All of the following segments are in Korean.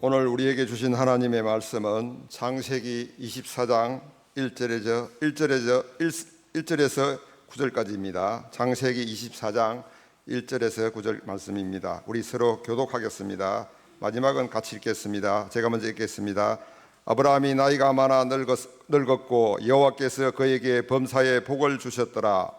오늘 우리에게 주신 하나님의 말씀은 창세기 24장 1절에서 9절까지입니다. 창세기 24장 1절에서 9절 말씀입니다. 우리 서로 교독하겠습니다. 마지막은 같이 읽겠습니다. 제가 먼저 읽겠습니다. 아브라함이 나이가 많아 늙었고 여호와께서 그에게 범사에 복을 주셨더라.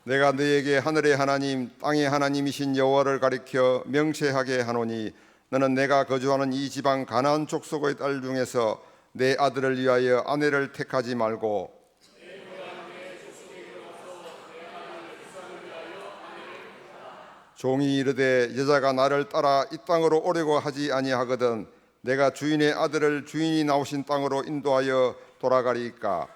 내가 너에게 하늘의 하나님 땅의 하나님이신 여호와를 가리켜 명세하게 하노니 너는 내가 거주하는 이 지방 가나안 족속의 딸 중에서 내 아들을 위하여 아내를 택하지 말고 종이 이르되 여자가 나를 따라 이 땅으로 오려고 하지 아니하거든 내가 주인의 아들을 주인이 나오신 땅으로 인도하여 돌아가리이까.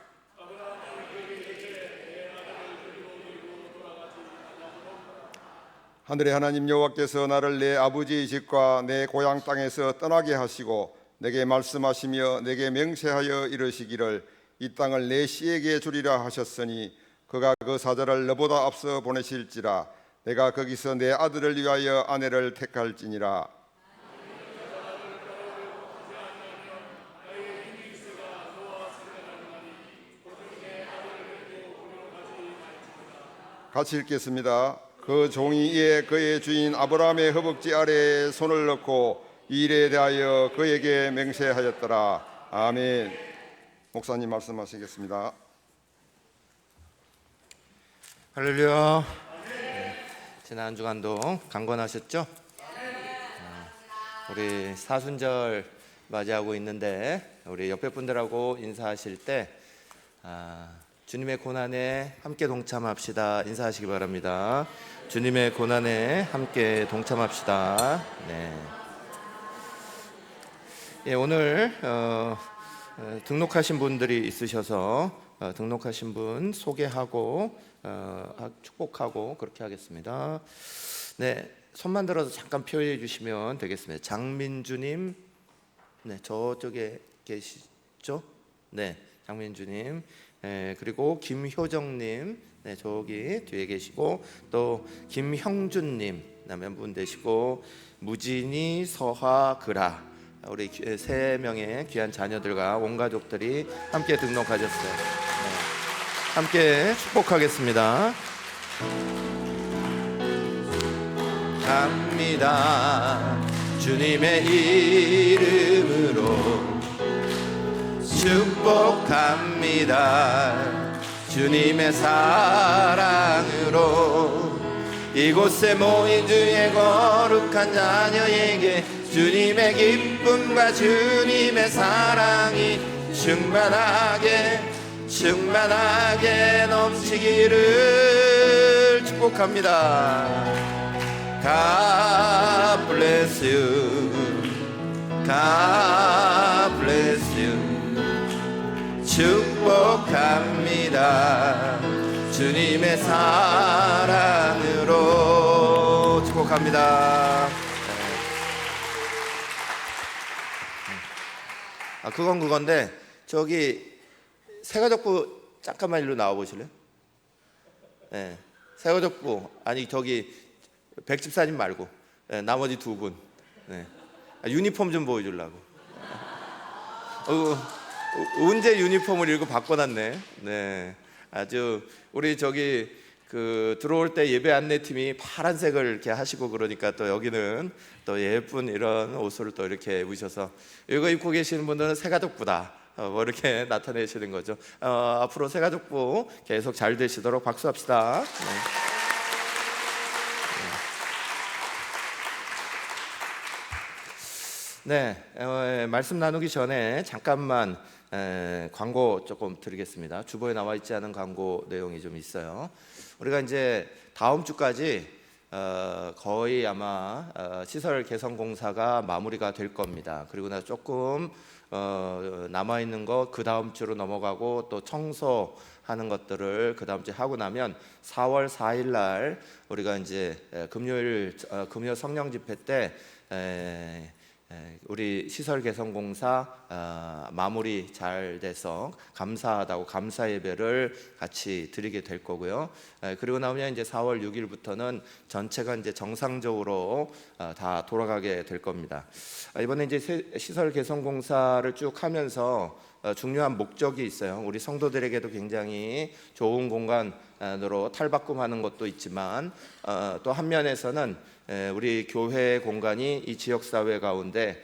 하늘의 하나님 여호와께서 나를 내 아버지의 집과 내 고향 땅에서 떠나게 하시고 내게 말씀하시며 내게 명세하여 이르시기를 이 땅을 내 씨에게 주리라 하셨으니 그가 그 사자를 너보다 앞서 보내실지라. 내가 거기서 내 아들을 위하여 아내를 택할지니라. 같이 읽겠습니다. 그 종이 이에 그의 주인 아브라함의 허벅지 아래에 손을 넣고 이 일에 대하여 그에게 맹세하였더라. 아멘. 목사님 말씀하시겠습니다. 할렐루야. 지난 한 주간도 강건하셨죠? 우리 사순절 맞이하고 있는데 우리 옆에 분들하고 인사하실 때 주님의 고난에 함께 동참합시다 인사하시기 바랍니다. 주님의 고난에 함께 동참합시다. 네. 예, 오늘 등록하신 분들이 있으셔서 등록하신 분 소개하고 축복하고 그렇게 하겠습니다. 네, 손만 들어서 잠깐 표현해 주시면 되겠습니다. 장민주님, 네, 저쪽에 계시죠? 네, 장민주님. 네, 그리고 김효정님, 네, 저기 뒤에 계시고 또 김형준님 남편 분 되시고 무진이, 서하, 그라 우리 세 명의 귀한 자녀들과 온 가족들이 함께 등록하셨어요. 네, 함께 축복하겠습니다. 갑니다. 주님의 이름으로 축복합니다. 주님의 사랑으로 이곳에 모인 주의 거룩한 자녀에게 주님의 기쁨과 주님의 사랑이 충만하게 넘치기를 축복합니다. God bless you. God bless you. 축복합니다. 주님의 사랑으로 축복합니다. 그건 그건데 저기 새가족부 잠깐만 일로 나와 보실래요? 네, 새가족부 아니 저기 백집사님 말고 나머지 두 분 유니폼 좀 보여주려고. 언제 유니폼을 이렇게 바꿔놨네. 네, 아주 우리 저기 그 들어올 때 예배 안내팀이 파란색을 이렇게 하시고 그러니까 또 여기는 또 예쁜 이런 옷을 또 이렇게 입으셔서 이거 입고 계시는 분들은 새가족부다. 뭐 이렇게 나타내시는 거죠. 앞으로 새가족부 계속 잘 되시도록 박수합시다. 네, 말씀 나누기 전에 잠깐만 광고 조금 드리겠습니다. 주보에 나와 있지 않은 광고 내용이 좀 있어요. 우리가 이제 다음 주까지 거의 아마 시설 개선 공사가 마무리가 될 겁니다. 그리고 나 조금 남아 있는 거 그 다음 주로 넘어가고 또 청소하는 것들을 그 다음 주에 하고 나면 4월 4일 날 우리가 이제 금요일 성령 집회 때 우리 시설개선공사 마무리 잘 돼서 감사하다고 감사 예배를 같이 드리게 될 거고요. 그리고 나면 이제 4월 6일부터는 전체가 이제 정상적으로 다 돌아가게 될 겁니다. 이번에 이제 시설개선공사를 쭉 하면서 중요한 목적이 있어요. 우리 성도들에게도 굉장히 좋은 공간으로 탈바꿈하는 것도 있지만 또 한면에서는 우리 교회 공간이 이 지역 사회 가운데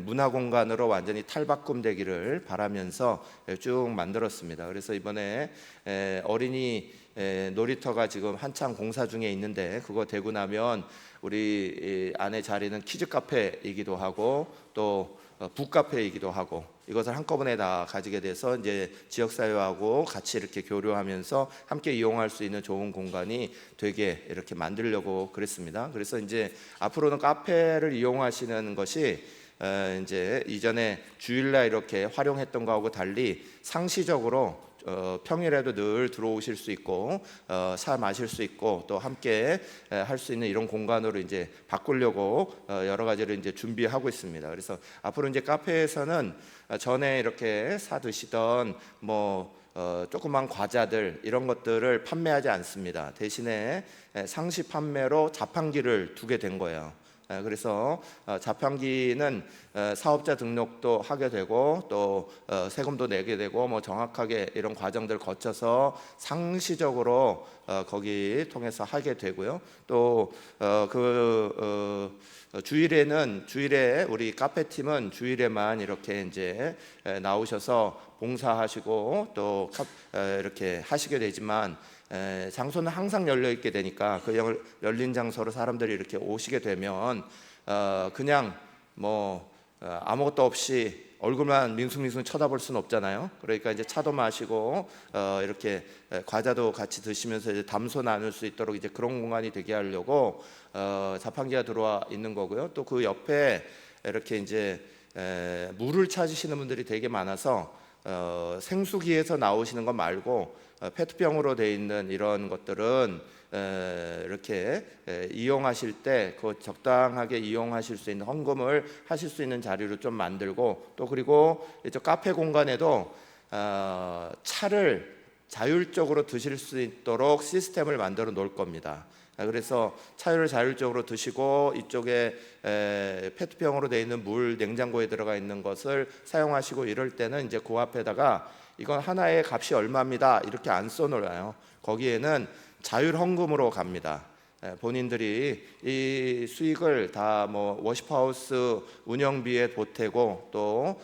문화 공간으로 완전히 탈바꿈되기를 바라면서 쭉 만들었습니다. 그래서 이번에 어린이 놀이터가 지금 한창 공사 중에 있는데 그거 되고 나면 우리 안에 자리는 키즈 카페이기도 하고 또 북카페이기도 하고 이것을 한꺼번에 다 가지게 돼서 이제 지역사회하고 같이 이렇게 교류하면서 함께 이용할 수 있는 좋은 공간이 되게 이렇게 만들려고 그랬습니다. 그래서 이제 앞으로는 카페를 이용하시는 것이 이제 이전에 주일날 이렇게 활용했던 거하고 달리 상시적으로 평일에도 늘 들어오실 수 있고 차 마실 수 있고 또 함께 할 수 있는 이런 공간으로 이제 바꾸려고 여러 가지를 이제 준비하고 있습니다. 그래서 앞으로 이제 카페에서는 전에 이렇게 사 드시던 조그만 과자들 이런 것들을 판매하지 않습니다. 대신에 상시 판매로 자판기를 두게 된 거예요. 그래서 자판기는 사업자 등록도 하게 되고 또 세금도 내게 되고 정확하게 이런 과정들을 거쳐서 상시적으로 거기 통해서 하게 되고요. 또 주일에 우리 카페팀은 주일에만 이렇게 이제 나오셔서 봉사하시고 또 이렇게 하시게 되지만 장소는 항상 열려 있게 되니까 그 열린 장소로 사람들이 이렇게 오시게 되면 그냥 아무것도 없이 얼굴만 밍숭밍숭 쳐다볼 수는 없잖아요. 그러니까 이제 차도 마시고 이렇게 과자도 같이 드시면서 이제 담소 나눌 수 있도록 이제 그런 공간이 되게 하려고 자판기가 들어와 있는 거고요. 또 그 옆에 이렇게 이제 물을 찾으시는 분들이 되게 많아서 생수기에서 나오시는 것 말고 페트병으로 돼 있는 이런 것들은 이렇게 이용하실 때 그 적당하게 이용하실 수 있는 헌금을 하실 수 있는 자리로 좀 만들고 또 그리고 이제 카페 공간에도 차를 자율적으로 드실 수 있도록 시스템을 만들어 놓을 겁니다. 그래서 차를 자율적으로 드시고 이쪽에 페트병으로 되어 있는 물 냉장고에 들어가 있는 것을 사용하시고 이럴 때는 이제 그 앞에다가 이건 하나의 값이 얼마입니다 이렇게 안 써놓아요. 거기에는 자율 헌금으로 갑니다. 본인들이 이 수익을 다 워시파우스 운영비에 보태고 또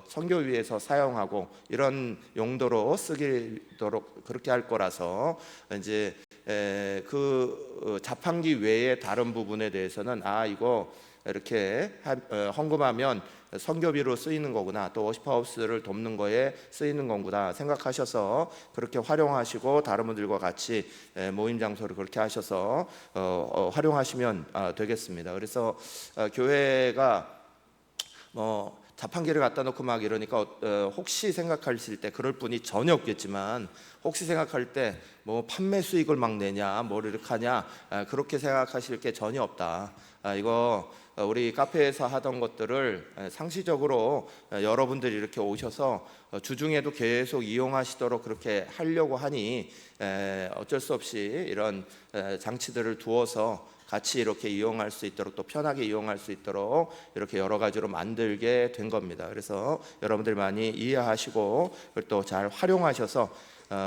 선교위에서 사용하고 이런 용도로 쓰도록 그렇게 할 거라서 이제 그 자판기 외에 다른 부분에 대해서는 이거 이렇게 헌금하면 선교비로 쓰이는 거구나 또 워시파우스를 돕는 거에 쓰이는 거구나 생각하셔서 그렇게 활용하시고 다른 분들과 같이 모임 장소를 그렇게 하셔서 활용하시면 되겠습니다. 그래서 교회가 자판기를 갖다 놓고 막 이러니까 혹시 생각하실 때 그럴 분이 전혀 없겠지만 혹시 생각할 때 판매 수익을 막 내냐 이렇게 하냐 그렇게 생각하실 게 전혀 없다. 이거 우리 카페에서 하던 것들을 상시적으로 여러분들이 이렇게 오셔서 주중에도 계속 이용하시도록 그렇게 하려고 하니 어쩔 수 없이 이런 장치들을 두어서 같이 이렇게 이용할 수 있도록 또 편하게 이용할 수 있도록 이렇게 여러 가지로 만들게 된 겁니다. 그래서 여러분들 많이 이해하시고 또 잘 활용하셔서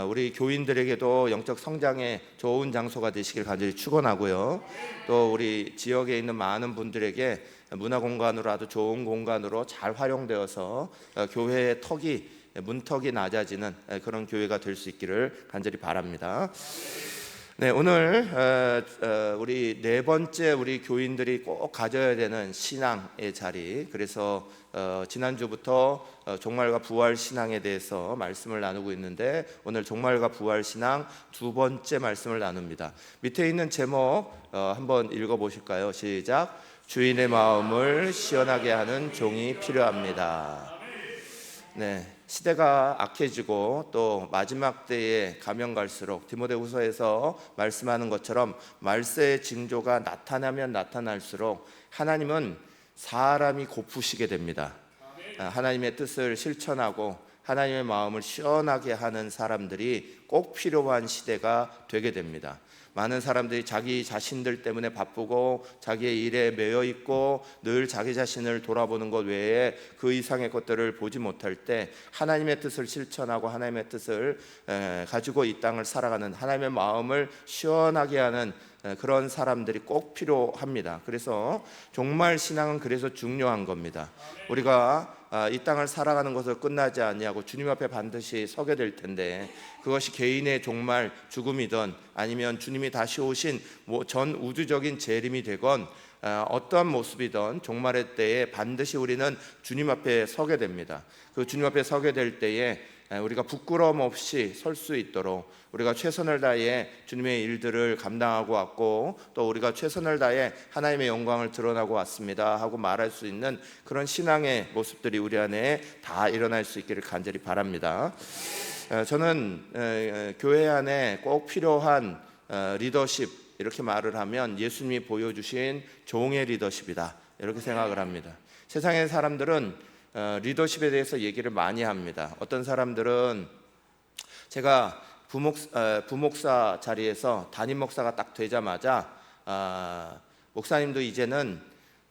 우리 교인들에게도 영적 성장에 좋은 장소가 되시길 간절히 축원하고요. 또 우리 지역에 있는 많은 분들에게 문화 공간으로 아주 좋은 공간으로 잘 활용되어서 교회의 문턱이 낮아지는 그런 교회가 될 수 있기를 간절히 바랍니다. 네, 오늘 우리 네 번째 우리 교인들이 꼭 가져야 되는 신앙의 자리. 그래서 지난주부터 종말과 부활 신앙에 대해서 말씀을 나누고 있는데 오늘 종말과 부활 신앙 두 번째 말씀을 나눕니다. 밑에 있는 제목 한번 읽어보실까요? 시작. 주인의 마음을 시원하게 하는 종이 필요합니다. 네, 시대가 악해지고 또 마지막 때에 가면 갈수록 디모데후서에서 말씀하는 것처럼 말세의 징조가 나타나면 나타날수록 하나님은 사람이 고프시게 됩니다. 하나님의 뜻을 실천하고 하나님의 마음을 시원하게 하는 사람들이 꼭 필요한 시대가 되게 됩니다. 많은 사람들이 자기 자신들 때문에 바쁘고 자기의 일에 매여 있고 늘 자기 자신을 돌아보는 것 외에 그 이상의 것들을 보지 못할 때 하나님의 뜻을 실천하고 하나님의 뜻을 가지고 이 땅을 살아가는, 하나님의 마음을 시원하게 하는 그런 사람들이 꼭 필요합니다. 그래서 종말 신앙은 그래서 중요한 겁니다. 우리가 이 땅을 살아가는 것으로 끝나지 아니하고 주님 앞에 반드시 서게 될 텐데, 그것이 개인의 종말 죽음이든 아니면 주님이 다시 오신 전 우주적인 재림이 되건 어떠한 모습이든 종말의 때에 반드시 우리는 주님 앞에 서게 됩니다. 그 주님 앞에 서게 될 때에 우리가 부끄러움 없이 설 수 있도록 우리가 최선을 다해 주님의 일들을 감당하고 왔고, 또 우리가 최선을 다해 하나님의 영광을 드러나고 왔습니다 하고 말할 수 있는 그런 신앙의 모습들이 우리 안에 다 일어날 수 있기를 간절히 바랍니다. 저는 교회 안에 꼭 필요한 리더십, 이렇게 말을 하면 예수님이 보여주신 종의 리더십이다, 이렇게 생각을 합니다. 세상의 사람들은 리더십에 대해서 얘기를 많이 합니다. 어떤 사람들은, 제가 부목사 자리에서 담임 목사가 딱 되자마자 목사님도 이제는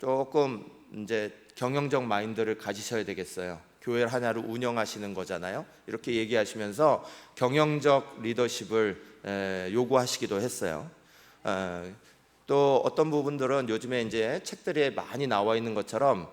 조금 이제 경영적 마인드를 가지셔야 되겠어요. 교회를 하나로 운영하시는 거잖아요. 이렇게 얘기하시면서 경영적 리더십을 요구하시기도 했어요. 또 어떤 부분들은 요즘에 이제 책들에 많이 나와 있는 것처럼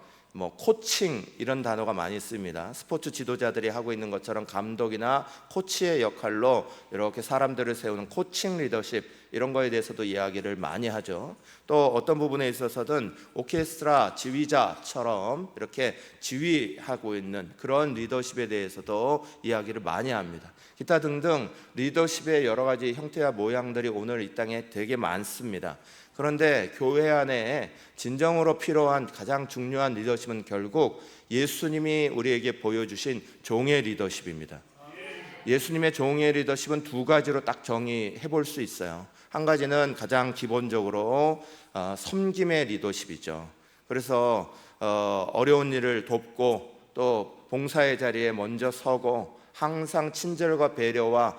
코칭, 이런 단어가 많이 씁니다. 스포츠 지도자들이 하고 있는 것처럼 감독이나 코치의 역할로 이렇게 사람들을 세우는 코칭 리더십, 이런 거에 대해서도 이야기를 많이 하죠. 또 어떤 부분에 있어서는 오케스트라 지휘자처럼 이렇게 지휘하고 있는 그런 리더십에 대해서도 이야기를 많이 합니다. 기타 등등 리더십의 여러 가지 형태와 모양들이 오늘 이 땅에 되게 많습니다. 그런데 교회 안에 진정으로 필요한 가장 중요한 리더십은 결국 예수님이 우리에게 보여주신 종의 리더십입니다. 예수님의 종의 리더십은 두 가지로 딱 정의해 볼 수 있어요. 한 가지는 가장 기본적으로 섬김의 리더십이죠. 그래서 어려운 일을 돕고 또 봉사의 자리에 먼저 서고 항상 친절과 배려와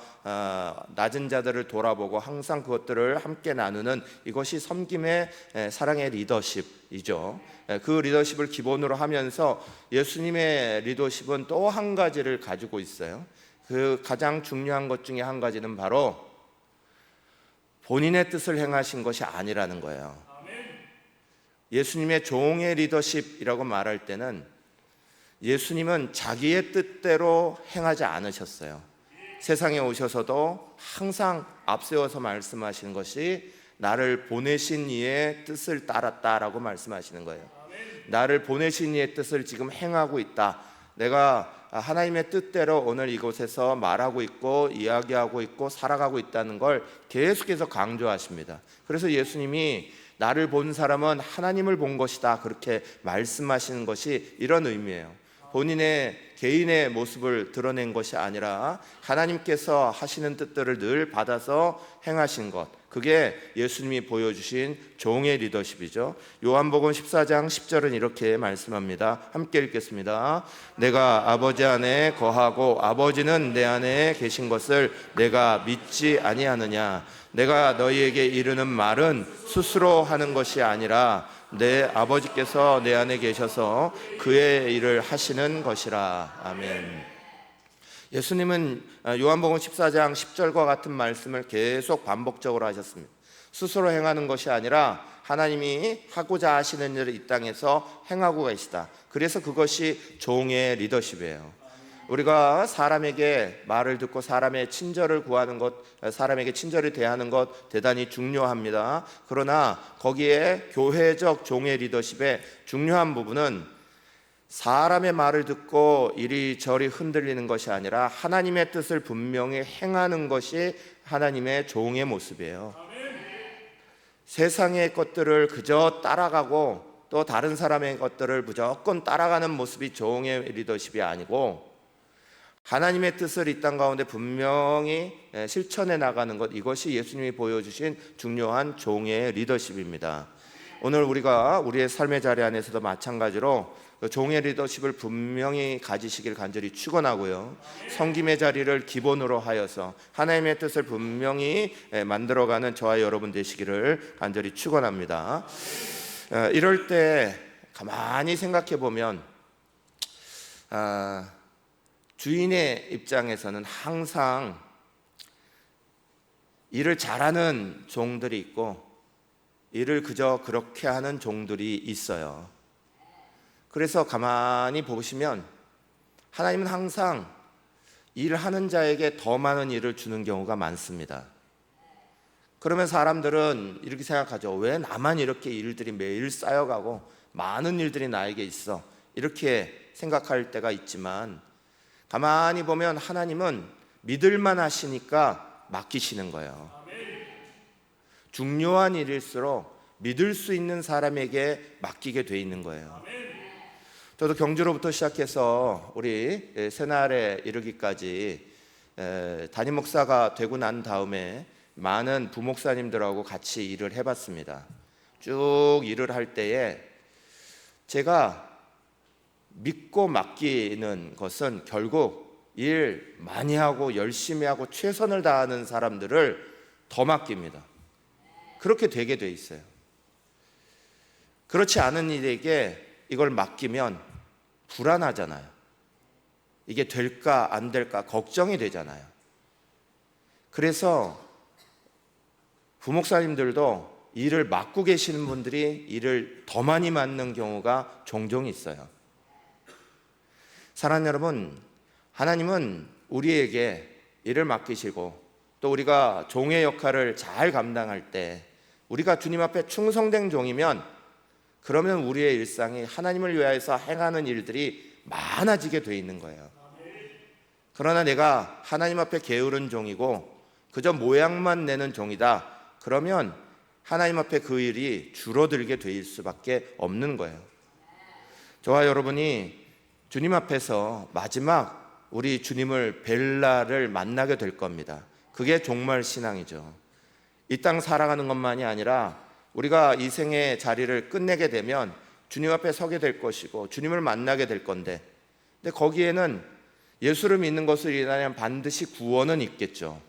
낮은 자들을 돌아보고 항상 그것들을 함께 나누는, 이것이 섬김의 사랑의 리더십이죠. 그 리더십을 기본으로 하면서 예수님의 리더십은 또 한 가지를 가지고 있어요. 그 가장 중요한 것 중에 한 가지는 바로 본인의 뜻을 행하신 것이 아니라는 거예요. 예수님의 종의 리더십이라고 말할 때는 예수님은 자기의 뜻대로 행하지 않으셨어요. 세상에 오셔서도 항상 앞세워서 말씀하시는 것이 나를 보내신 이의 뜻을 따랐다라고 말씀하시는 거예요. 나를 보내신 이의 뜻을 지금 행하고 있다. 내가 하나님의 뜻대로 오늘 이곳에서 말하고 있고 이야기하고 있고 살아가고 있다는 걸 계속해서 강조하십니다. 그래서 예수님이 나를 본 사람은 하나님을 본 것이다, 그렇게 말씀하시는 것이 이런 의미예요. 본인의 개인의 모습을 드러낸 것이 아니라 하나님께서 하시는 뜻들을 늘 받아서 행하신 것, 그게 예수님이 보여주신 종의 리더십이죠. 요한복음 14장 10절은 이렇게 말씀합니다. 함께 읽겠습니다. 내가 아버지 안에 거하고 아버지는 내 안에 계신 것을 내가 믿지 아니하느냐. 내가 너희에게 이르는 말은 스스로 하는 것이 아니라 내 아버지께서 내 안에 계셔서 그의 일을 하시는 것이라. 아멘. 예수님은 요한복음 14장 10절과 같은 말씀을 계속 반복적으로 하셨습니다. 스스로 행하는 것이 아니라 하나님이 하고자 하시는 일을 이 땅에서 행하고 계시다. 그래서 그것이 종의 리더십이에요. 우리가 사람에게 말을 듣고 사람의 친절을 구하는 것, 사람에게 친절히 대하는 것 대단히 중요합니다. 그러나 거기에 교회적 종의 리더십의 중요한 부분은 사람의 말을 듣고 이리저리 흔들리는 것이 아니라 하나님의 뜻을 분명히 행하는 것이 하나님의 종의 모습이에요. 세상의 것들을 그저 따라가고 또 다른 사람의 것들을 무조건 따라가는 모습이 종의 리더십이 아니고, 하나님의 뜻을 이 땅 가운데 분명히 실천해 나가는 것, 이것이 예수님이 보여주신 중요한 종의 리더십입니다. 오늘 우리가 우리의 삶의 자리 안에서도 마찬가지로 종의 리더십을 분명히 가지시길 간절히 축원하고요. 섬김의 자리를 기본으로 하여서 하나님의 뜻을 분명히 만들어가는 저와 여러분 되시기를 간절히 축원합니다. 이럴 때 가만히 생각해 보면 주인의 입장에서는 항상 일을 잘하는 종들이 있고 일을 그저 그렇게 하는 종들이 있어요. 그래서 가만히 보시면 하나님은 항상 일하는 자에게 더 많은 일을 주는 경우가 많습니다. 그러면 사람들은 이렇게 생각하죠. 왜 나만 이렇게 일들이 매일 쌓여가고 많은 일들이 나에게 있어? 이렇게 생각할 때가 있지만 가만히 보면 하나님은 믿을만 하시니까 맡기시는 거예요. 중요한 일일수록 믿을 수 있는 사람에게 맡기게 돼 있는 거예요. 저도 경주로부터 시작해서 우리 새날에 이르기까지 담임 목사가 되고 난 다음에 많은 부목사님들하고 같이 일을 해봤습니다. 쭉 일을 할 때에 제가 믿고 맡기는 것은 결국 일 많이 하고 열심히 하고 최선을 다하는 사람들을 더 맡깁니다. 그렇게 되게 돼 있어요. 그렇지 않은 이에게 이걸 맡기면 불안하잖아요. 이게 될까 안 될까 걱정이 되잖아요. 그래서 부목사님들도 일을 맡고 계시는 분들이 일을 더 많이 맡는 경우가 종종 있어요. 사랑하는 여러분, 하나님은 우리에게 일을 맡기시고 또 우리가 종의 역할을 잘 감당할 때 우리가 주님 앞에 충성된 종이면 그러면 우리의 일상이 하나님을 위하여서 행하는 일들이 많아지게 돼 있는 거예요. 그러나 내가 하나님 앞에 게으른 종이고 그저 모양만 내는 종이다. 그러면 하나님 앞에 그 일이 줄어들게 될 수밖에 없는 거예요. 저와 여러분이 주님 앞에서 마지막 우리 주님을 뵐 날을 만나게 될 겁니다. 그게 종말 신앙이죠. 이 땅 살아가는 것만이 아니라 우리가 이 생의 자리를 끝내게 되면 주님 앞에 서게 될 것이고 주님을 만나게 될 건데, 근데 거기에는 예수를 믿는 것을 인하여 반드시 구원은 있겠죠.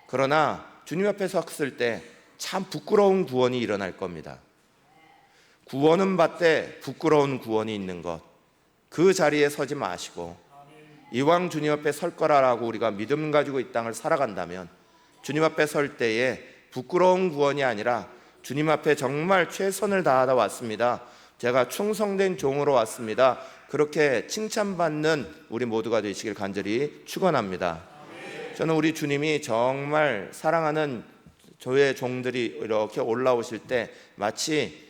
그러나 주님 앞에 섰을 때 참 부끄러운 구원이 일어날 겁니다. 구원은 받되 부끄러운 구원이 있는 것, 그 자리에 서지 마시고 이왕 주님 앞에 설 거라라고 우리가 믿음 가지고 이 땅을 살아간다면 주님 앞에 설 때에 부끄러운 구원이 아니라 주님 앞에 정말 최선을 다하다 왔습니다. 제가 충성된 종으로 왔습니다. 그렇게 칭찬받는 우리 모두가 되시길 간절히 축원합니다. 저는 우리 주님이 정말 사랑하는 저의 종들이 이렇게 올라오실 때 마치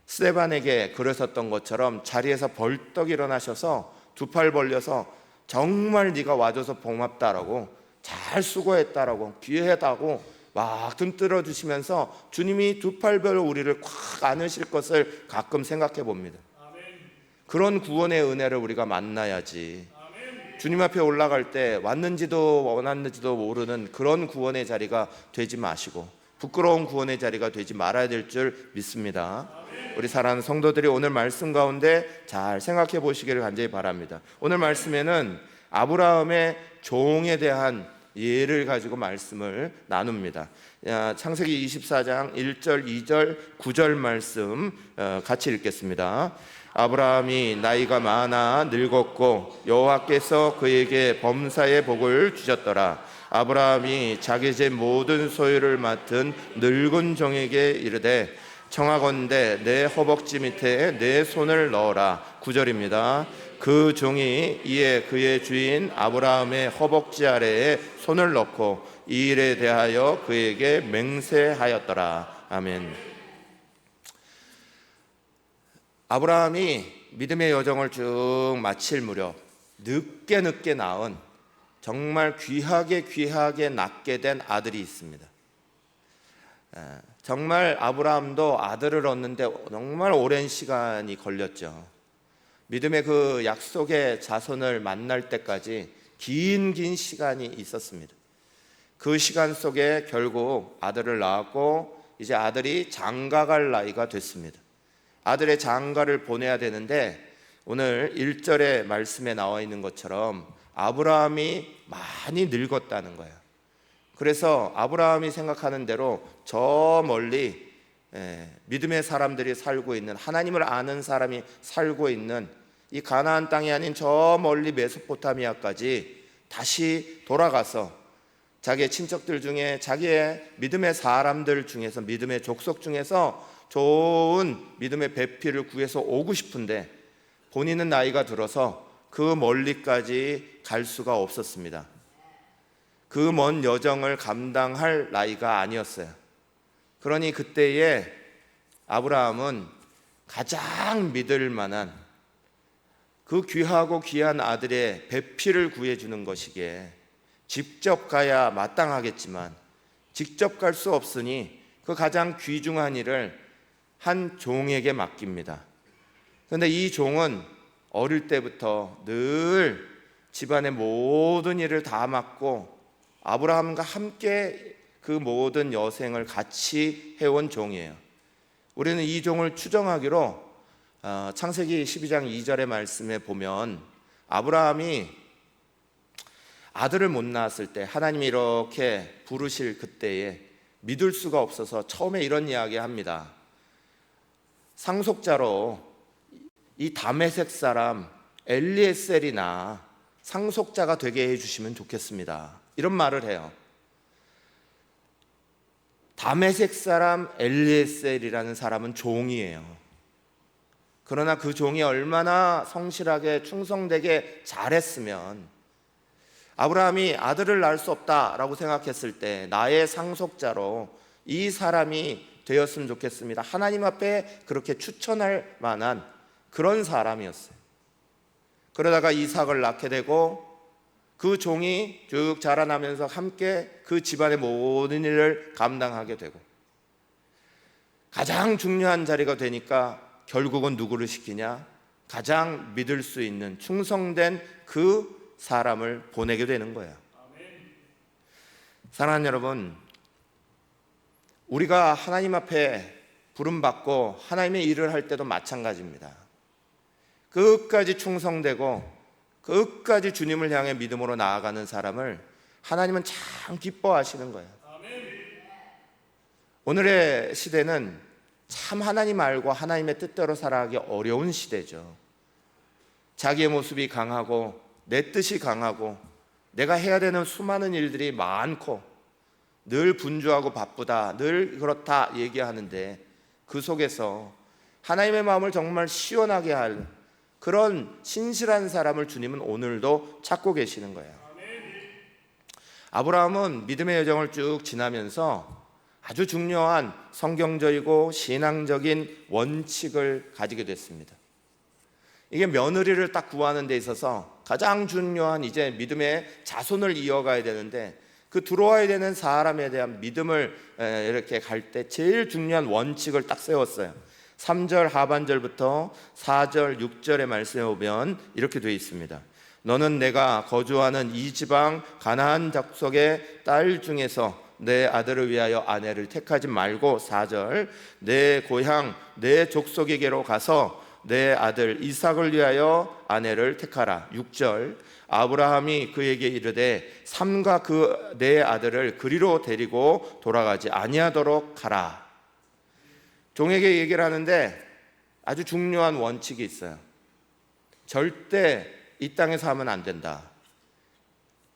스데반에게 그러셨던 것처럼 자리에서 벌떡 일어나셔서 두 팔 벌려서 정말 네가 와줘서 고맙다라고, 잘 수고했다라고, 귀하다고 막 등들어 주시면서 주님이 두 팔 벌려 우리를 콱 안으실 것을 가끔 생각해 봅니다. 그런 구원의 은혜를 우리가 만나야지. 주님 앞에 올라갈 때 왔는지도 원하는지도 모르는 그런 구원의 자리가 되지 마시고 부끄러운 구원의 자리가 되지 말아야 될 줄 믿습니다. 우리 사랑하는 성도들이 오늘 말씀 가운데 잘 생각해 보시기를 간절히 바랍니다. 오늘 말씀에는 아브라함의 종에 대한 예를 가지고 말씀을 나눕니다. 창세기 24장 1절, 2절, 9절 말씀 같이 읽겠습니다. 아브라함이 나이가 많아 늙었고 여호와께서 그에게 범사의 복을 주셨더라. 아브라함이 자기 집 모든 소유를 맡은 늙은 종에게 이르되 청하건대 내 허벅지 밑에 내 손을 넣어라. 9절입니다. 그 종이 이에 그의 주인 아브라함의 허벅지 아래에 손을 넣고 이 일에 대하여 그에게 맹세하였더라. 아멘. 아브라함이 믿음의 여정을 쭉 마칠 무렵 늦게 낳은 정말 귀하게 낳게 된 아들이 있습니다. 정말 아브라함도 아들을 얻는데 정말 오랜 시간이 걸렸죠. 믿음의 그 약속의 자손을 만날 때까지 긴 시간이 있었습니다. 그 시간 속에 결국 아들을 낳았고 이제 아들이 장가갈 나이가 됐습니다. 아들의 장가를 보내야 되는데 오늘 1절의 말씀에 나와 있는 것처럼 아브라함이 많이 늙었다는 거예요. 그래서 아브라함이 생각하는 대로 저 멀리 믿음의 사람들이 살고 있는, 하나님을 아는 사람이 살고 있는 이 가나안 땅이 아닌 저 멀리 메소포타미아까지 다시 돌아가서 자기의 친척들 중에, 자기의 믿음의 사람들 중에서, 믿음의 족속 중에서 좋은 믿음의 배필을 구해서 오고 싶은데 본인은 나이가 들어서 그 멀리까지 갈 수가 없었습니다. 그 먼 여정을 감당할 나이가 아니었어요. 그러니 그때에 아브라함은 가장 믿을 만한 그 귀하고 귀한 아들의 배필을 구해주는 것이기에 직접 가야 마땅하겠지만 직접 갈 수 없으니 그 가장 귀중한 일을 한 종에게 맡깁니다. 그런데 이 종은 어릴 때부터 늘 집안의 모든 일을 다 맡고 아브라함과 함께 그 모든 여생을 같이 해온 종이에요. 우리는 이 종을 추정하기로 창세기 12장 2절의 말씀에 보면 아브라함이 아들을 못 낳았을 때 하나님이 이렇게 부르실 그때에 믿을 수가 없어서 처음에 이런 이야기 합니다. 상속자로 이 다메섹 사람 엘리에셀이나 상속자가 되게 해주시면 좋겠습니다. 이런 말을 해요. 다메섹 사람 엘리에셀이라는 사람은 종이에요. 그러나 그 종이 얼마나 성실하게 충성되게 잘했으면 아브라함이 아들을 낳을 수 없다라고 생각했을 때 나의 상속자로 이 사람이 되었으면 좋겠습니다. 하나님 앞에 그렇게 추천할 만한 그런 사람이었어요. 그러다가 이삭을 낳게 되고 그 종이 쭉 자라나면서 함께 그 집안의 모든 일을 감당하게 되고 가장 중요한 자리가 되니까 결국은 누구를 시키냐? 가장 믿을 수 있는 충성된 그 사람을 보내게 되는 거예요. 사랑하는 여러분, 우리가 하나님 앞에 부름받고 하나님의 일을 할 때도 마찬가지입니다. 끝까지 충성되고 끝까지 주님을 향해 믿음으로 나아가는 사람을 하나님은 참 기뻐하시는 거예요. 오늘의 시대는 참 하나님 알고 하나님의 뜻대로 살아가기 어려운 시대죠. 자기의 모습이 강하고 내 뜻이 강하고 내가 해야 되는 수많은 일들이 많고 늘 분주하고 바쁘다, 늘 그렇다 얘기하는데 그 속에서 하나님의 마음을 정말 시원하게 할 그런 신실한 사람을 주님은 오늘도 찾고 계시는 거예요. 아브라함은 믿음의 여정을 쭉 지나면서 아주 중요한 성경적이고 신앙적인 원칙을 가지게 됐습니다. 이게 며느리를 딱 구하는 데 있어서 가장 중요한 이제 믿음의 자손을 이어가야 되는데 그 들어와야 되는 사람에 대한 믿음을 이렇게 갈 때 제일 중요한 원칙을 딱 세웠어요. 3절 하반절부터 4절 6절의 말씀에 보면 이렇게 되어 있습니다. 너는 내가 거주하는 이 지방 가나안 족속의 딸 중에서 내 아들을 위하여 아내를 택하지 말고 4절 내 고향 내 족속에게로 가서 내 아들 이삭을 위하여 아내를 택하라. 6절 아브라함이 그에게 이르되 삼가 그 내 아들을 그리로 데리고 돌아가지 아니하도록 하라. 종에게 얘기를 하는데 아주 중요한 원칙이 있어요. 절대 이 땅에서 하면 안 된다.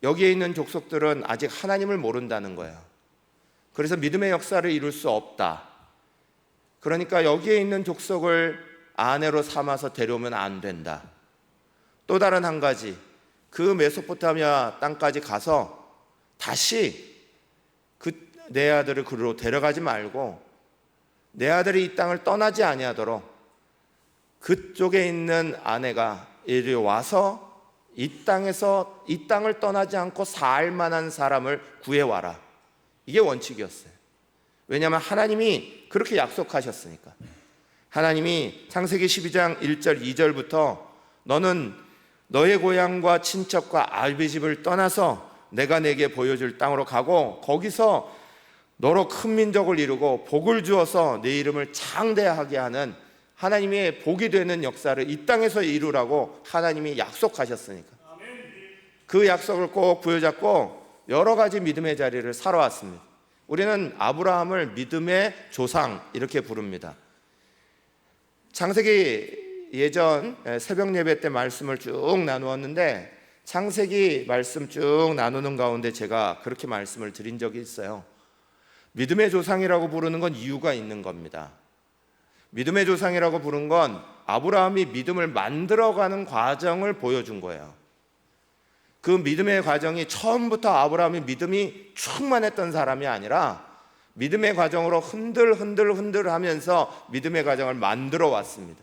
여기에 있는 족속들은 아직 하나님을 모른다는 거예요. 그래서 믿음의 역사를 이룰 수 없다. 그러니까 여기에 있는 족속을 아내로 삼아서 데려오면 안 된다. 또 다른 한 가지, 그 메소포타미아 땅까지 가서 다시 내 아들을 그리로 데려가지 말고 내 아들이 이 땅을 떠나지 아니하도록 그쪽에 있는 아내가 이리 와서 이 땅에서 이 땅을 떠나지 않고 살 만한 사람을 구해와라. 이게 원칙이었어요. 왜냐하면 하나님이 그렇게 약속하셨으니까. 하나님이 창세기 12장 1절 2절부터 너는 너의 고향과 친척과 아비집을 떠나서 내가 내게 보여줄 땅으로 가고 거기서 너로 큰 민족을 이루고 복을 주어서 내 이름을 창대하게 하는 하나님의 복이 되는 역사를 이 땅에서 이루라고 하나님이 약속하셨으니까 그 약속을 꼭 부여잡고 여러 가지 믿음의 자리를 살아왔습니다. 우리는 아브라함을 믿음의 조상 이렇게 부릅니다. 창세기 예전 새벽 예배 때 말씀을 쭉 나누었는데 창세기 말씀 쭉 나누는 가운데 제가 그렇게 말씀을 드린 적이 있어요. 믿음의 조상이라고 부르는 건 이유가 있는 겁니다. 믿음의 조상이라고 부른 건 아브라함이 믿음을 만들어가는 과정을 보여준 거예요. 그 믿음의 과정이 처음부터 아브라함이 믿음이 충만했던 사람이 아니라 믿음의 과정으로 흔들 하면서 믿음의 과정을 만들어 왔습니다.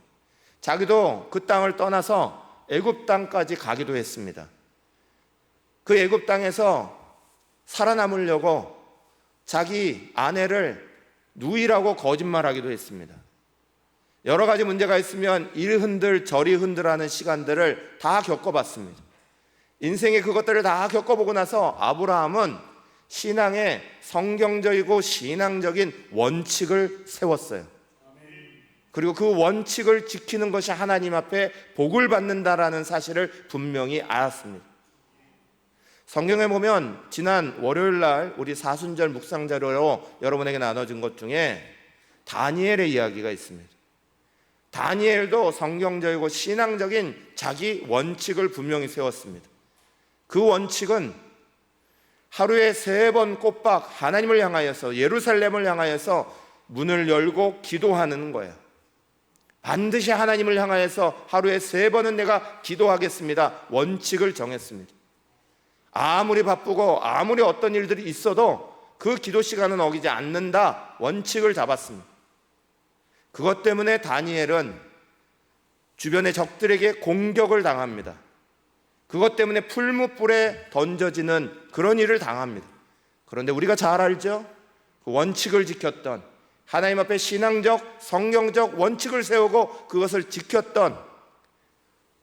자기도 그 땅을 떠나서 애굽 땅까지 가기도 했습니다. 그 애굽 땅에서 살아남으려고 자기 아내를 누이라고 거짓말하기도 했습니다. 여러 가지 문제가 있으면 이리 흔들 저리 흔들하는 시간들을 다 겪어봤습니다. 인생의 그것들을 다 겪어보고 나서 아브라함은 신앙에 성경적이고 신앙적인 원칙을 세웠어요. 그리고 그 원칙을 지키는 것이 하나님 앞에 복을 받는다라는 사실을 분명히 알았습니다. 성경에 보면 지난 월요일 날 우리 사순절 묵상 자료로 여러분에게 나눠준 것 중에 다니엘의 이야기가 있습니다. 다니엘도 성경적이고 신앙적인 자기 원칙을 분명히 세웠습니다. 그 원칙은 하루에 3번 꼬박 하나님을 향하여서 예루살렘을 향하여서 문을 열고 기도하는 거예요. 반드시 하나님을 향하여서 하루에 3번은 내가 기도하겠습니다. 원칙을 정했습니다. 아무리 바쁘고 아무리 어떤 일들이 있어도 그 기도 시간은 어기지 않는다 원칙을 잡았습니다. 그것 때문에 다니엘은 주변의 적들에게 공격을 당합니다. 그것 때문에 풀무불에 던져지는 그런 일을 당합니다. 그런데 우리가 잘 알죠? 그 원칙을 지켰던 하나님 앞에 신앙적, 성경적 원칙을 세우고 그것을 지켰던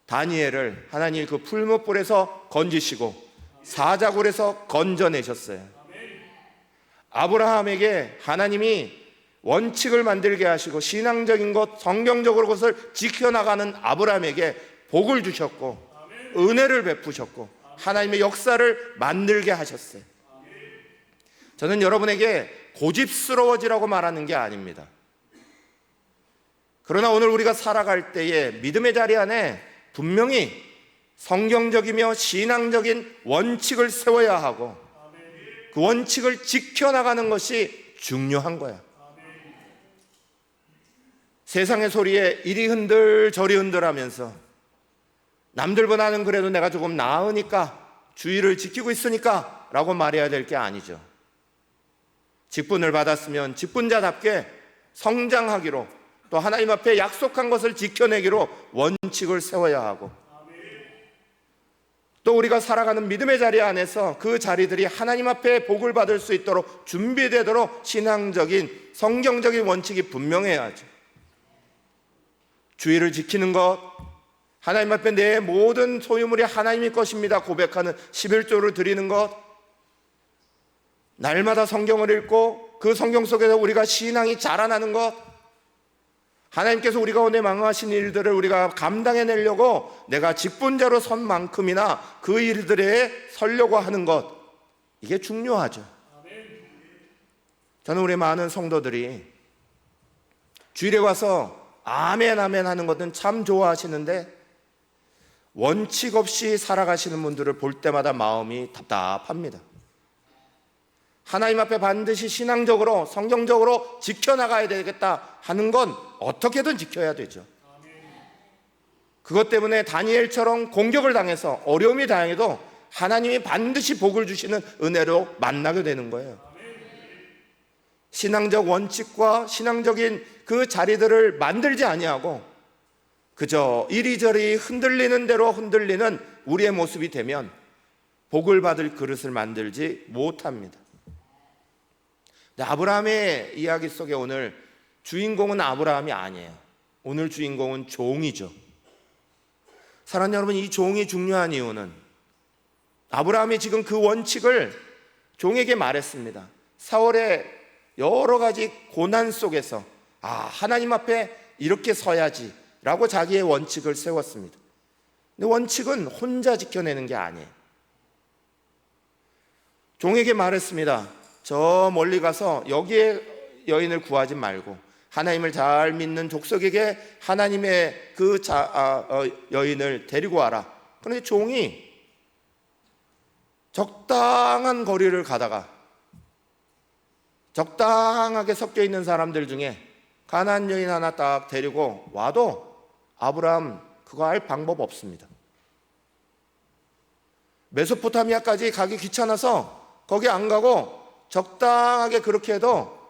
다니엘을 하나님이 그 풀무불에서 건지시고 사자굴에서 건져내셨어요. 아브라함에게 하나님이 원칙을 만들게 하시고 신앙적인 것, 성경적으로 그것을 지켜나가는 아브라함에게 복을 주셨고 은혜를 베푸셨고 하나님의 역사를 만들게 하셨어요. 저는 여러분에게 고집스러워지라고 말하는 게 아닙니다. 그러나 오늘 우리가 살아갈 때에 믿음의 자리 안에 분명히 성경적이며 신앙적인 원칙을 세워야 하고 그 원칙을 지켜나가는 것이 중요한 거야. 세상의 소리에 이리 흔들 저리 흔들 하면서 남들보다는 그래도 내가 조금 나으니까 주의를 지키고 있으니까 라고 말해야 될 게 아니죠. 직분을 받았으면 직분자답게 성장하기로 또 하나님 앞에 약속한 것을 지켜내기로 원칙을 세워야 하고 또 우리가 살아가는 믿음의 자리 안에서 그 자리들이 하나님 앞에 복을 받을 수 있도록 준비되도록 신앙적인 성경적인 원칙이 분명해야 하죠. 주의를 지키는 것, 하나님 앞에 내 모든 소유물이 하나님의 것입니다 고백하는 11조를 드리는 것, 날마다 성경을 읽고 그 성경 속에서 우리가 신앙이 자라나는 것, 하나님께서 우리가 오늘 망하신 일들을 우리가 감당해내려고 내가 직분자로 선 만큼이나 그 일들에 서려고 하는 것, 이게 중요하죠. 저는 우리 많은 성도들이 주일에 와서 아멘 아멘 하는 것은 참 좋아하시는데 원칙 없이 살아가시는 분들을 볼 때마다 마음이 답답합니다. 하나님 앞에 반드시 신앙적으로 성경적으로 지켜나가야 되겠다 하는 건 어떻게든 지켜야 되죠. 그것 때문에 다니엘처럼 공격을 당해서 어려움이 당해도 하나님이 반드시 복을 주시는 은혜로 만나게 되는 거예요. 신앙적 원칙과 신앙적인 그 자리들을 만들지 아니하고 그저 이리저리 흔들리는 대로 흔들리는 우리의 모습이 되면 복을 받을 그릇을 만들지 못합니다. 아브라함의 이야기 속에 오늘 주인공은 아브라함이 아니에요. 오늘 주인공은 종이죠. 사랑하는 여러분, 이 종이 중요한 이유는 아브라함이 지금 그 원칙을 종에게 말했습니다. 사울의 여러 가지 고난 속에서 하나님 앞에 이렇게 서야지라고 자기의 원칙을 세웠습니다. 근데 원칙은 혼자 지켜내는 게 아니에요. 종에게 말했습니다. 저 멀리 가서 여기에 여인을 구하지 말고 하나님을 잘 믿는 족속에게 하나님의 그 여인을 데리고 와라. 그런데 종이 적당한 거리를 가다가 적당하게 섞여 있는 사람들 중에 가나안 여인 하나 딱 데리고 와도 아브라함 그거 할 방법 없습니다. 메소포타미아까지 가기 귀찮아서 거기 안 가고 적당하게 그렇게 해도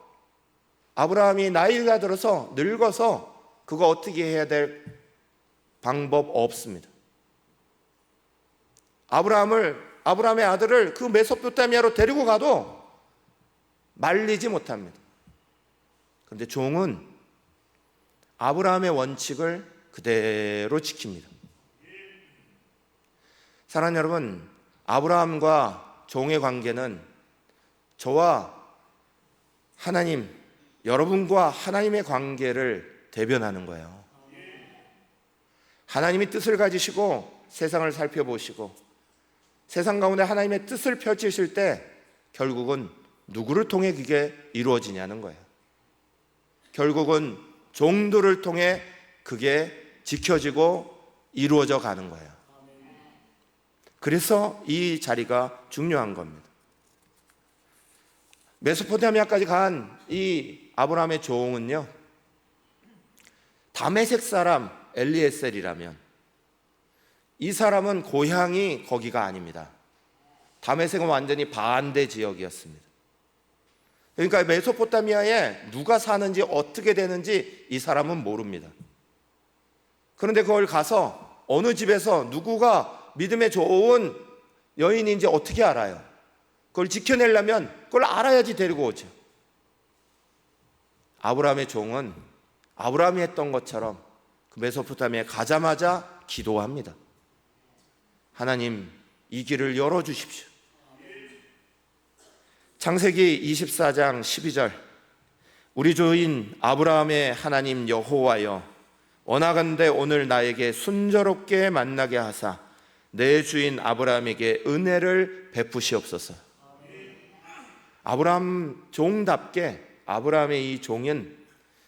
아브라함이 나이가 들어서 늙어서 그거 어떻게 해야 될 방법 없습니다. 아브라함의 아들을 그 메소포타미아로 데리고 가도 말리지 못합니다. 그런데 종은 아브라함의 원칙을 그대로 지킵니다. 사랑하는 여러분, 아브라함과 종의 관계는 저와 하나님, 여러분과 하나님의 관계를 대변하는 거예요. 하나님이 뜻을 가지시고 세상을 살펴보시고 세상 가운데 하나님의 뜻을 펼치실 때 결국은 누구를 통해 그게 이루어지냐는 거예요. 결국은 종들을 통해 그게 지켜지고 이루어져 가는 거예요. 그래서 이 자리가 중요한 겁니다. 메소포타미아까지 간 이 아브라함의 종은요, 다메섹 사람 엘리에셀이라면 이 사람은 고향이 거기가 아닙니다. 다메섹은 완전히 반대 지역이었습니다. 그러니까 메소포타미아에 누가 사는지 어떻게 되는지 이 사람은 모릅니다. 그런데 그걸 가서 어느 집에서 누구가 믿음에 좋은 여인인지 어떻게 알아요? 그걸 지켜내려면 그걸 알아야지 데리고 오죠. 아브라함의 종은 아브라함이 했던 것처럼 그 메소포타미아에 가자마자 기도합니다. 하나님, 이 길을 열어주십시오. 창세기 24장 12절, 우리 주인 아브라함의 하나님 여호와여, 원하건대 오늘 나에게 순조롭게 만나게 하사 내 주인 아브라함에게 은혜를 베푸시옵소서. 아브라함 종답게 아브라함의 이 종은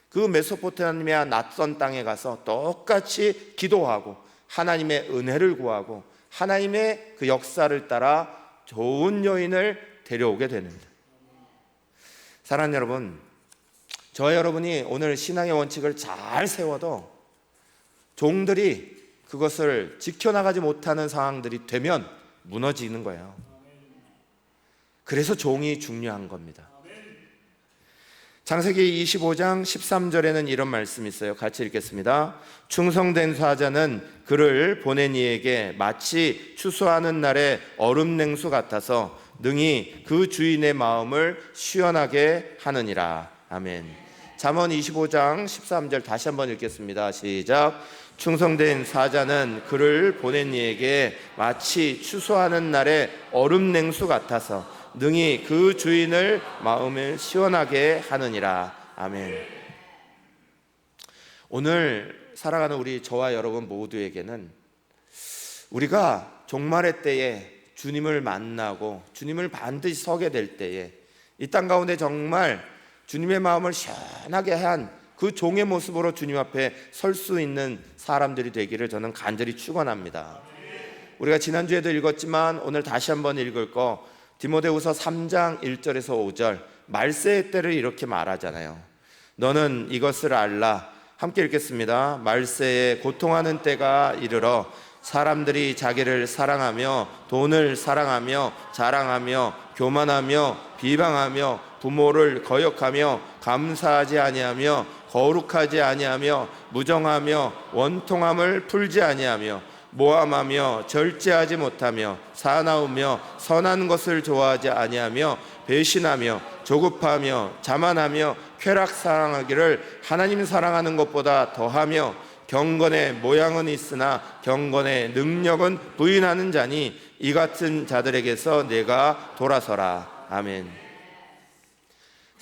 그 메소포타미아 낯선 땅에 가서 똑같이 기도하고 하나님의 은혜를 구하고 하나님의 그 역사를 따라 좋은 여인을 데려오게 됩니다. 사랑하는 여러분, 저와 여러분이 오늘 신앙의 원칙을 잘 세워도 종들이 그것을 지켜나가지 못하는 상황들이 되면 무너지는 거예요. 그래서 종이 중요한 겁니다. 창세기 25장 13절에는 이런 말씀이 있어요. 같이 읽겠습니다. 충성된 사자는 그를 보낸 이에게 마치 추수하는 날의 얼음 냉수 같아서 능히 그 주인의 마음을 시원하게 하느니라. 아멘. 잠언 25장 13절 다시 한번 읽겠습니다. 시작. 충성된 사자는 그를 보낸 이에게 마치 추수하는 날의 얼음 냉수 같아서 능히 그 주인을 마음을 시원하게 하느니라. 아멘. 오늘 살아가는 우리 저와 여러분 모두에게는 우리가 종말의 때에 주님을 만나고 주님을 반드시 서게 될 때에 이 땅 가운데 정말 주님의 마음을 시원하게 한 그 종의 모습으로 주님 앞에 설 수 있는 사람들이 되기를 저는 간절히 축원합니다. 우리가 지난주에도 읽었지만 오늘 다시 한번 읽을 거 디모데후서 3장 1절에서 5절 말세의 때를 이렇게 말하잖아요. 너는 이것을 알라. 함께 읽겠습니다. 말세에 고통하는 때가 이르러 사람들이 자기를 사랑하며 돈을 사랑하며 자랑하며 교만하며 비방하며 부모를 거역하며 감사하지 아니하며 거룩하지 아니하며 무정하며 원통함을 풀지 아니하며 모함하며 절제하지 못하며 사나우며 선한 것을 좋아하지 아니하며 배신하며 조급하며 자만하며 쾌락 사랑하기를 하나님 사랑하는 것보다 더하며 경건의 모양은 있으나 경건의 능력은 부인하는 자니 이 같은 자들에게서 내가 돌아서라. 아멘.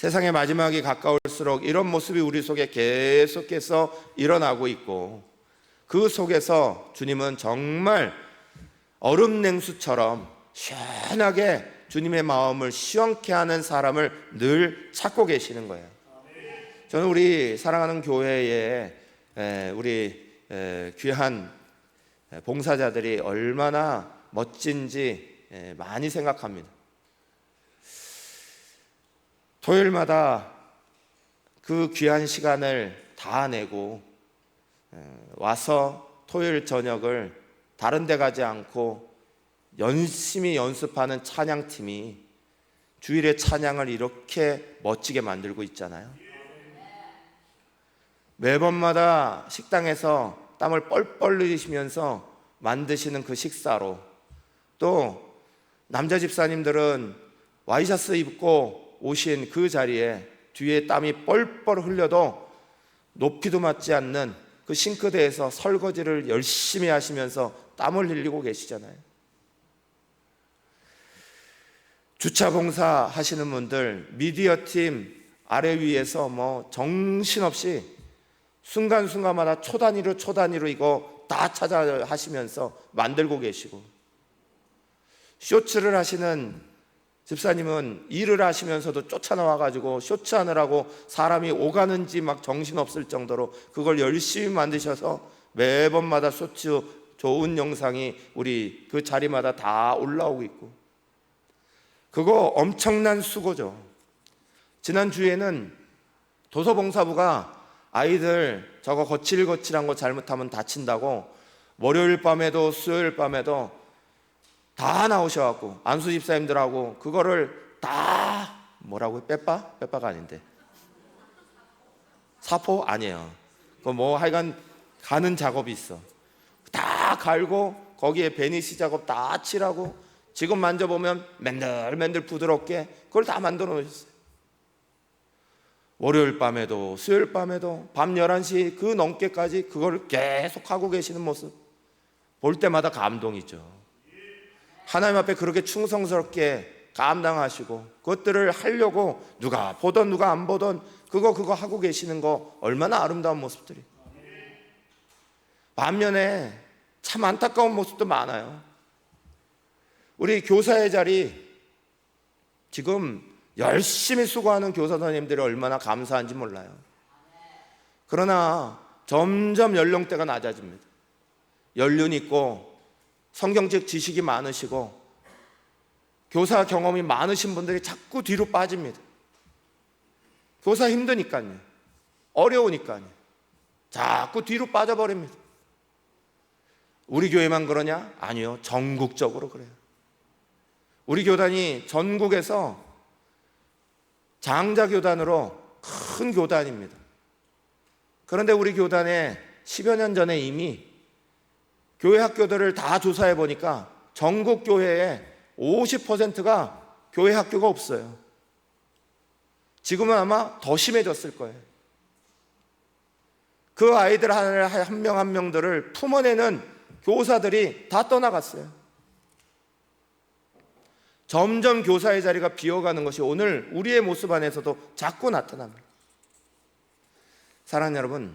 세상의 마지막이 가까울수록 이런 모습이 우리 속에 계속해서 일어나고 있고, 그 속에서 주님은 정말 얼음 냉수처럼 시원하게 주님의 마음을 시원케 하는 사람을 늘 찾고 계시는 거예요. 저는 우리 사랑하는 교회에 우리 귀한 봉사자들이 얼마나 멋진지 많이 생각합니다. 토요일마다 그 귀한 시간을 다 내고 와서 토요일 저녁을 다른 데 가지 않고 열심히 연습하는 찬양팀이 주일에 찬양을 이렇게 멋지게 만들고 있잖아요. 매번마다 식당에서 땀을 뻘뻘 흘리시면서 만드시는 그 식사로, 또 남자 집사님들은 와이셔츠 입고 오신 그 자리에 뒤에 땀이 뻘뻘 흘려도 높이도 맞지 않는 그 싱크대에서 설거지를 열심히 하시면서 땀을 흘리고 계시잖아요. 주차 봉사 하시는 분들, 미디어 팀 아래 위에서 정신없이 순간순간마다 초 단위로 이거 다 찾아 하시면서 만들고 계시고, 쇼츠를 하시는 집사님은 일을 하시면서도 쫓아나와가지고 쇼츠 하느라고 사람이 오가는지 막 정신없을 정도로 그걸 열심히 만드셔서 매번마다 쇼츠 좋은 영상이 우리 그 자리마다 다 올라오고 있고, 그거 엄청난 수고죠. 지난주에는 도서봉사부가 아이들 저거 거칠거칠한 거 잘못하면 다친다고 월요일 밤에도 수요일 밤에도 다 나오셔갖고 안수 집사님들하고 그거를 다 뭐라고요? 빼빠가 아닌데 사포? 아니에요. 그 하여간 가는 작업이 있어. 다 갈고 거기에 베니시 작업 다 칠하고 지금 만져보면 맨들맨들 부드럽게 그걸 다 만들어 놓으셨어요. 월요일 밤에도 수요일 밤에도 밤 11시 그 넘게까지 그걸 계속 하고 계시는 모습 볼 때마다 감동이죠. 하나님 앞에 그렇게 충성스럽게 감당하시고 그것들을 하려고 누가 보던 누가 안 보던 그거 하고 계시는 거 얼마나 아름다운 모습들이. 반면에 참 안타까운 모습도 많아요. 우리 교사의 자리 지금 열심히 수고하는 교사 선생님들이 얼마나 감사한지 몰라요. 그러나 점점 연령대가 낮아집니다. 연륜 있고 성경책 지식이 많으시고 교사 경험이 많으신 분들이 자꾸 뒤로 빠집니다. 교사 힘드니까요. 어려우니까요. 자꾸 뒤로 빠져버립니다. 우리 교회만 그러냐? 아니요. 전국적으로 그래요. 우리 교단이 전국에서 장자교단으로 큰 교단입니다. 그런데 우리 교단에 10여 년 전에 이미 교회 학교들을 다 조사해 보니까 전국 교회의 50%가 교회 학교가 없어요. 지금은 아마 더 심해졌을 거예요. 그 아이들 한 명 한 명들을 품어내는 교사들이 다 떠나갔어요. 점점 교사의 자리가 비어가는 것이 오늘 우리의 모습 안에서도 자꾸 나타납니다. 사랑하는 여러분,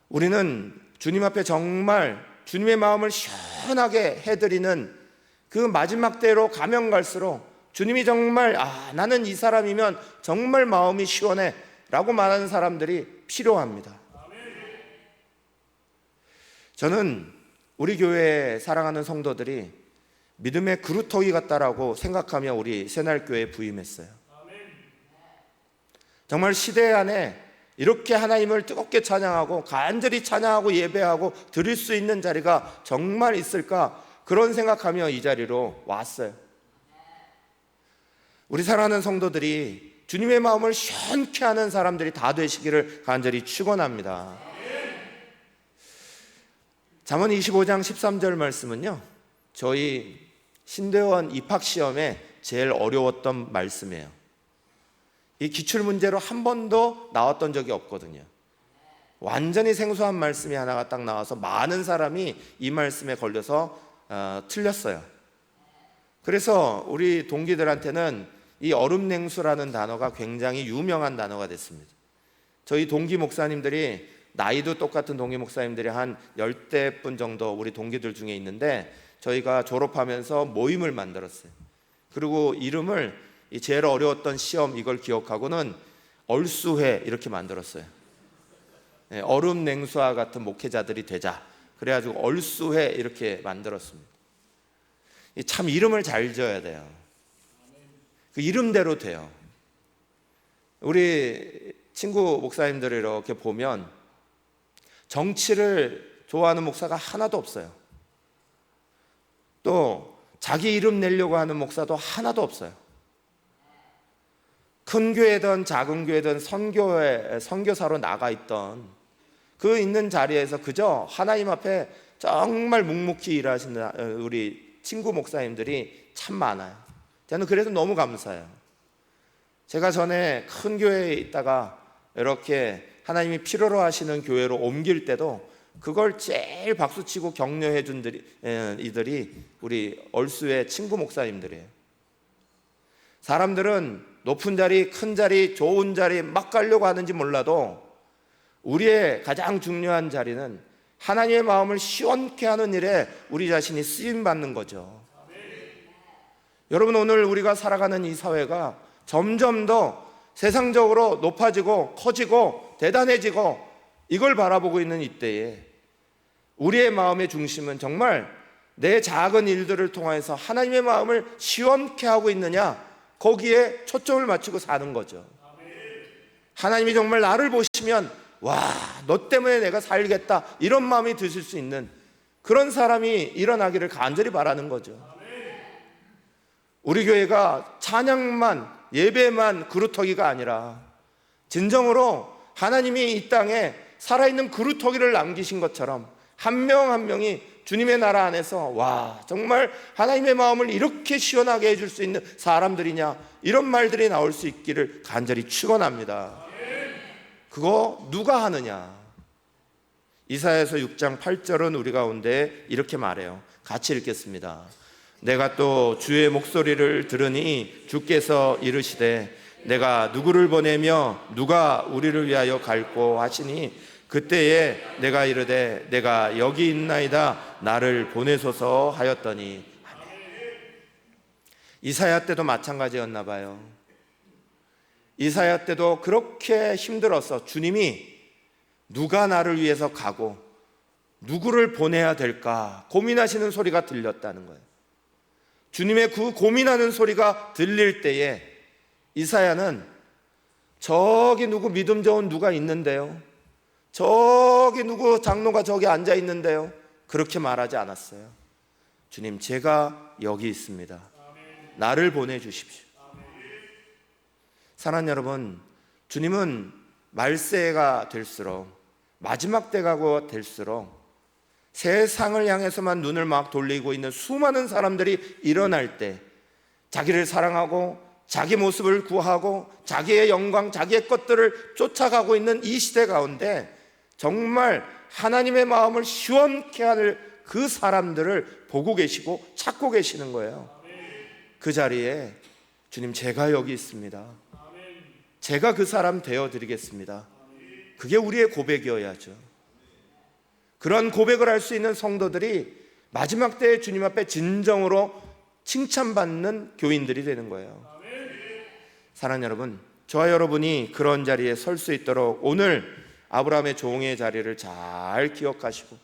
우리는 주님 앞에 정말 주님의 마음을 시원하게 해드리는 그 마지막 때로 가면 갈수록 주님이 정말 나는 이 사람이면 정말 마음이 시원해 라고 말하는 사람들이 필요합니다. 저는 우리 교회에 사랑하는 성도들이 믿음의 그루터기 같다라고 생각하며 우리 새날교회에 부임했어요. 정말 시대 안에 이렇게 하나님을 뜨겁게 찬양하고 간절히 찬양하고 예배하고 드릴 수 있는 자리가 정말 있을까, 그런 생각하며 이 자리로 왔어요. 우리 사랑하는 성도들이 주님의 마음을 시원케 하는 사람들이 다 되시기를 간절히 축원합니다. 잠언 25장 13절 말씀은요, 저희 신대원 입학시험에 제일 어려웠던 말씀이에요. 이 기출문제로 한 번도 나왔던 적이 없거든요. 완전히 생소한 말씀이 하나가 딱 나와서 많은 사람이 이 말씀에 걸려서 틀렸어요. 그래서 우리 동기들한테는 이 얼음냉수라는 단어가 굉장히 유명한 단어가 됐습니다. 저희 동기 목사님들이, 나이도 똑같은 동기 목사님들이 한 10대분 정도 우리 동기들 중에 있는데, 저희가 졸업하면서 모임을 만들었어요. 그리고 이름을, 이 제일 어려웠던 시험 이걸 기억하고는 얼수회 이렇게 만들었어요. 얼음냉수와 같은 목회자들이 되자, 그래가지고 얼수회 이렇게 만들었습니다. 참 이름을 잘 지어야 돼요. 그 이름대로 돼요. 우리 친구 목사님들을 이렇게 보면 정치를 좋아하는 목사가 하나도 없어요. 또 자기 이름 내려고 하는 목사도 하나도 없어요. 큰 교회든 작은 교회든 선교사로 나가 있던 그 있는 자리에서 그저 하나님 앞에 정말 묵묵히 일하시는 우리 친구 목사님들이 참 많아요. 저는 그래서 너무 감사해요. 제가 전에 큰 교회에 있다가 이렇게 하나님이 필요로 하시는 교회로 옮길 때도 그걸 제일 박수치고 격려해 준 이들이 우리 얼수의 친구 목사님들이에요. 사람들은 높은 자리, 큰 자리, 좋은 자리 막 가려고 하는지 몰라도 우리의 가장 중요한 자리는 하나님의 마음을 시원케 하는 일에 우리 자신이 쓰임받는 거죠. 여러분, 오늘 우리가 살아가는 이 사회가 점점 더 세상적으로 높아지고 커지고 대단해지고 이걸 바라보고 있는 이때에 우리의 마음의 중심은 정말 내 작은 일들을 통해서 하나님의 마음을 시원케 하고 있느냐, 거기에 초점을 맞추고 사는 거죠. 하나님이 정말 나를 보시면 와, 너 때문에 내가 살겠다, 이런 마음이 드실 수 있는 그런 사람이 일어나기를 간절히 바라는 거죠. 우리 교회가 찬양만, 예배만 그루터기가 아니라 진정으로 하나님이 이 땅에 살아있는 그루터기를 남기신 것처럼 한 명 한 명이 주님의 나라 안에서 와, 정말 하나님의 마음을 이렇게 시원하게 해줄 수 있는 사람들이냐, 이런 말들이 나올 수 있기를 간절히 축원합니다. 그거 누가 하느냐? 이사야서 6장 8절은 우리 가운데 이렇게 말해요. 같이 읽겠습니다. 내가 또 주의 목소리를 들으니 주께서 이르시되 내가 누구를 보내며 누가 우리를 위하여 갈꼬 하시니 그때에 내가 이르되 내가 여기 있나이다, 나를 보내소서 하였더니. 이사야 때도 마찬가지였나 봐요. 이사야 때도 그렇게 힘들어서 주님이 누가 나를 위해서 가고 누구를 보내야 될까 고민하시는 소리가 들렸다는 거예요. 주님의 그 고민하는 소리가 들릴 때에 이사야는 저기 누구 믿음 좋은 누가 있는데요, 저기 누구 장로가 저기 앉아 있는데요, 그렇게 말하지 않았어요. 주님, 제가 여기 있습니다. 나를 보내주십시오. 사랑하는 여러분, 주님은 말세가 될수록, 마지막 때가 될수록 세상을 향해서만 눈을 막 돌리고 있는 수많은 사람들이 일어날 때 자기를 사랑하고 자기 모습을 구하고 자기의 영광, 자기의 것들을 쫓아가고 있는 이 시대 가운데 정말 하나님의 마음을 시원케 하는 그 사람들을 보고 계시고 찾고 계시는 거예요. 그 자리에 주님, 제가 여기 있습니다. 제가 그 사람 되어드리겠습니다. 그게 우리의 고백이어야죠. 그런 고백을 할 수 있는 성도들이 마지막 때에 주님 앞에 진정으로 칭찬받는 교인들이 되는 거예요. 사랑하는 여러분, 저와 여러분이 그런 자리에 설 수 있도록 오늘 아브라함의 종의 자리를 잘 기억하시고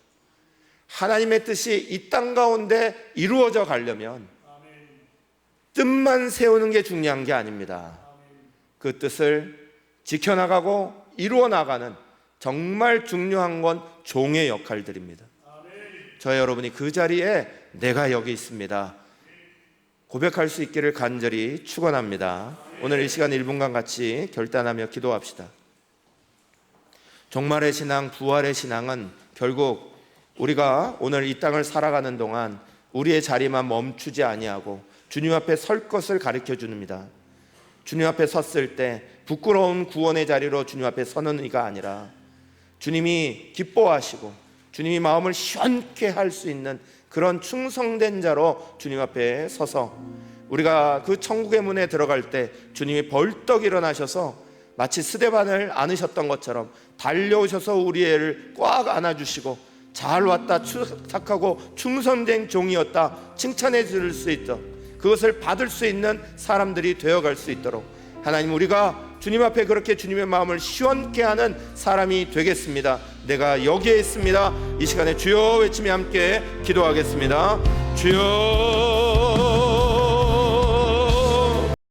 하나님의 뜻이 이 땅 가운데 이루어져 가려면 뜻만 세우는 게 중요한 게 아닙니다. 그 뜻을 지켜나가고 이루어 나가는 정말 중요한 건 종의 역할들입니다. 저와 여러분이 그 자리에 내가 여기 있습니다 고백할 수 있기를 간절히 축원합니다. 오늘 이 시간 1분간 같이 결단하며 기도합시다. 종말의 신앙, 부활의 신앙은 결국 우리가 오늘 이 땅을 살아가는 동안 우리의 자리만 멈추지 아니하고 주님 앞에 설 것을 가르쳐 줍니다. 주님 앞에 섰을 때 부끄러운 구원의 자리로 주님 앞에 서는 이가 아니라 주님이 기뻐하시고 주님이 마음을 시원케 할 수 있는 그런 충성된 자로 주님 앞에 서서 우리가 그 천국의 문에 들어갈 때 주님이 벌떡 일어나셔서 마치 스데반을 안으셨던 것처럼 달려오셔서 우리 애를 꽉 안아주시고 잘 왔다 착하고 충성된 종이었다 칭찬해 줄 수 있도록, 그것을 받을 수 있는 사람들이 되어갈 수 있도록 하나님, 우리가 주님 앞에 그렇게 주님의 마음을 시원케 하는 사람이 되겠습니다. 내가 여기에 있습니다. 이 시간에 주여 외치며 함께 기도하겠습니다. 주여